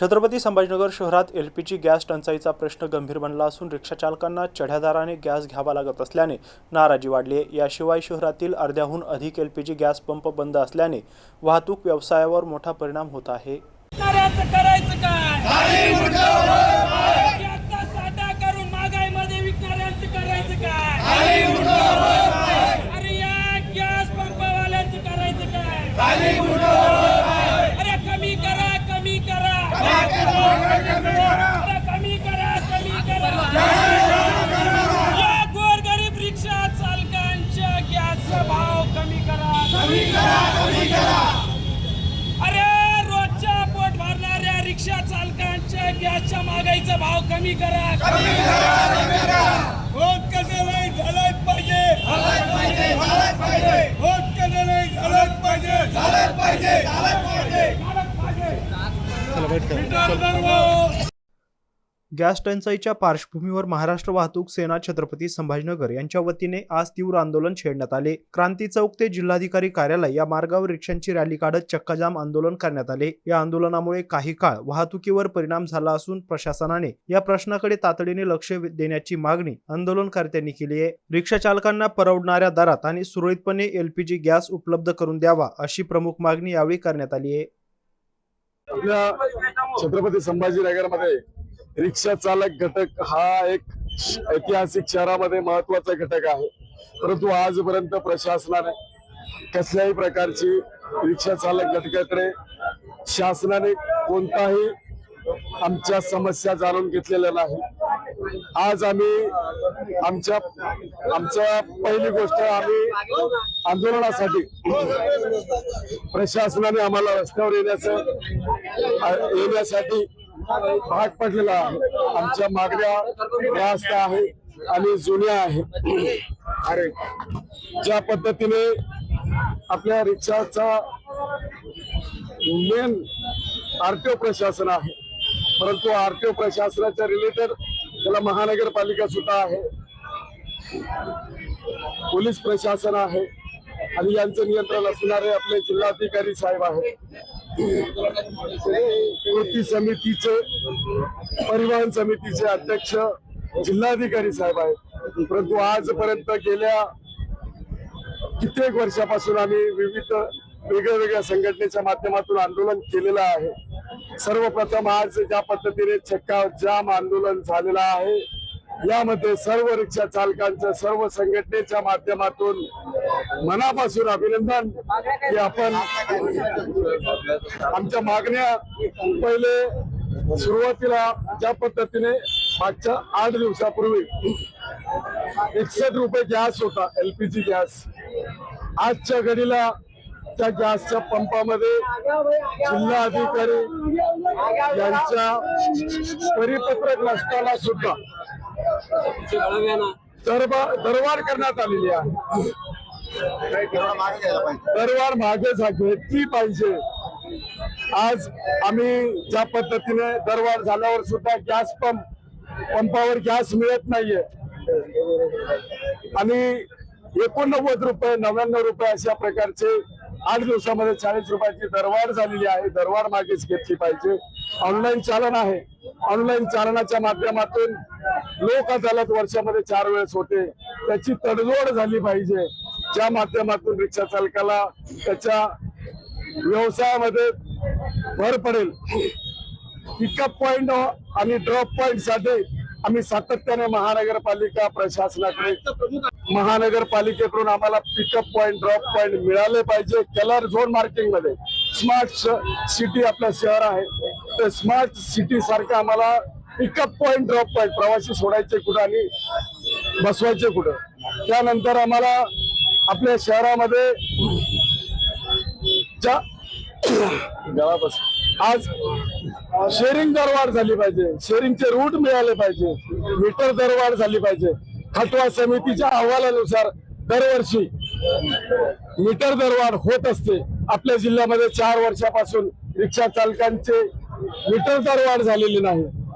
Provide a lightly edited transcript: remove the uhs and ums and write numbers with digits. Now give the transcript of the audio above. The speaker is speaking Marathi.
छत्रपती संभाजीनगर शहरात एलपीजी गॅस टंचाईचा प्रश्न गंभीर बनला असून रिक्षाचालकांना चढ्या दराने गॅस घ्यावा लागत असल्याने नाराजी वाढली आहे। याशिवाय शहरातील अर्ध्याहून अधिक एलपीजी गॅस पंप बंद असल्याने वाहतूक व्यवसायावर मोठा परिणाम होत आहे। गोरगरीब रिक्षा चालकांच्या गॅसचा भाव कमी करा। अरे रोजच्या पोट भरणाऱ्या रिक्षा चालकांच्या गॅसच्या महागाईचा भाव कमी करा। होत कसं नाही झालंच पाहिजे, होत कसं नाही झालंच पाहिजे। गॅस टंचाईच्या पार्श्वभूमीवर महाराष्ट्र वाहतूक सेना छत्रपती संभाजीनगर यांच्या वतीने आज तीव्र आंदोलन छेडण्यात आले। क्रांती चौक ते जिल्हाधिकारी कार्यालय या मार्गावर रिक्षांची रॅली काढत चक्काजाम आंदोलन करण्यात आले। या आंदोलनामुळे काही काळ वाहतुकीवर परिणाम झाला असून प्रशासनाने या प्रश्नाकडे तातडीने लक्ष देण्याची मागणी आंदोलनकर्त्यांनी केली आहे। रिक्षा चालकांना परवडणाऱ्या दरात आणि सुरळीतपणे एलपीजी गॅस उपलब्ध करून द्यावा अशी प्रमुख मागणी यावेळी करण्यात आली आहे। छत्रपती संभाजीनगरमध्ये रिक्षा चालक घटक हा एक ऐतिहासिक शहरामध्ये महत्वाचा घटक आहे, परंतु आजपर्यंत प्रशासनाने कसल्याही प्रकारची रिक्षा चालक घटकाकडे शासनाने कोणताही आमच्या समस्या जाणून घेतलेल्या नाही। आज आम्ही आमच्या पहिली गोष्ट आम्ही आंदोलनासाठी प्रशासनाने आम्हाला रस्त्यावर येण्यासाठी भाग पडलेला आहे। आमच्या मागण्या रास्त आहे आणि जुन्या आहे। अरे ज्या पद्धतीने आपल्या रिक्षाचा मेन आरटीओ प्रशासन आहे, परंतु आरटीओ प्रशासनाच्या रिलेटेड त्याला महानगरपालिका सुद्धा आहे, पोलीस प्रशासन आहे आणि यांचं नियंत्रण असणारे आपले जिल्हाधिकारी साहेब आहेत। कृती समितीचे परिवहन समितीचे अध्यक्ष जिल्हाधिकारी साहेब आहेत, परंतु आजपर्यंत गेल्या कित्येक वर्षापासून आम्ही विविध वेगळ्या संघटनेच्या माध्यमातून आंदोलन केलेलं आहे। सर्वप्रथम आज ज्या पद्धतीने चक्का जाम आंदोलन झालेलं आहे, यामध्ये सर्व रिक्षा चालकांच्या सर्व संघटनेच्या माध्यमातून मनापासून अभिनंदन की आपण आमच्या मागण्या पहिले सुरुवातीला ज्या पद्धतीने मागच्या 8 दिवसापूर्वी 61 रुपये गॅस होता एलपीजी गॅस, आजच्या घडीला त्या गॅसच्या पंपामध्ये जिल्हाधिकारी यांच्या परिपत्रक नसताना सुद्धा दरवाढ करण्यात आलेली आहे। दरवाढ मागे घेतली पाहिजे। आज आम्ही ज्या पद्धतीने दरवाढ झाल्यावर सुद्धा गॅस पंपावर गॅस मिळत नाहीये आणि 89 रुपये 99 रुपये अशा प्रकारचे 8 दिवसामध्ये 40 रुपयाची दरवाढ झालेली आहे। दरवाढ मागेच घेतली पाहिजे। ऑनलाईन चालन आहे, ऑनलाईन चालनाच्या माध्यमातून लोक अदालत वर्षामध्ये 4 वेळेस होते, त्याची तडजोड झाली पाहिजे, ज्या माध्यमातून रिक्षा चालकाला त्याच्या व्यवसायामध्ये भर पडेल। पिकअप पॉइंट आणि ड्रॉप पॉइंट साठी आम्ही सातत्याने महानगरपालिका प्रशासनाकडे महानगरपालिकेकडून आम्हाला पिकअप पॉइंट ड्रॉप पॉइंट मिळाले पाहिजे। कलर झोन मार्किंग मध्ये स्मार्ट सिटी आपलं शहर आहे, तर स्मार्ट सिटी सारखं आम्हाला पिकअप पॉइंट ड्रॉप पॉइंट प्रवासी सोडायचे कुठं आणि बसवायचे कुठं, त्यानंतर आम्हाला आपल्या शहरामध्ये आज शेअरिंग दरवाढ झाली पाहिजे, शेअरिंगचे रूट मिळाले पाहिजे, मीटर दरवाढ झाली पाहिजे। खटवा समितीच्या अहवालानुसार दरवर्षी मीटर दरवाढ होत असते। आपल्या जिल्ह्यामध्ये 4 वर्षापासून रिक्षा चालकांचे मीटर दरवाढ झालेली नाही।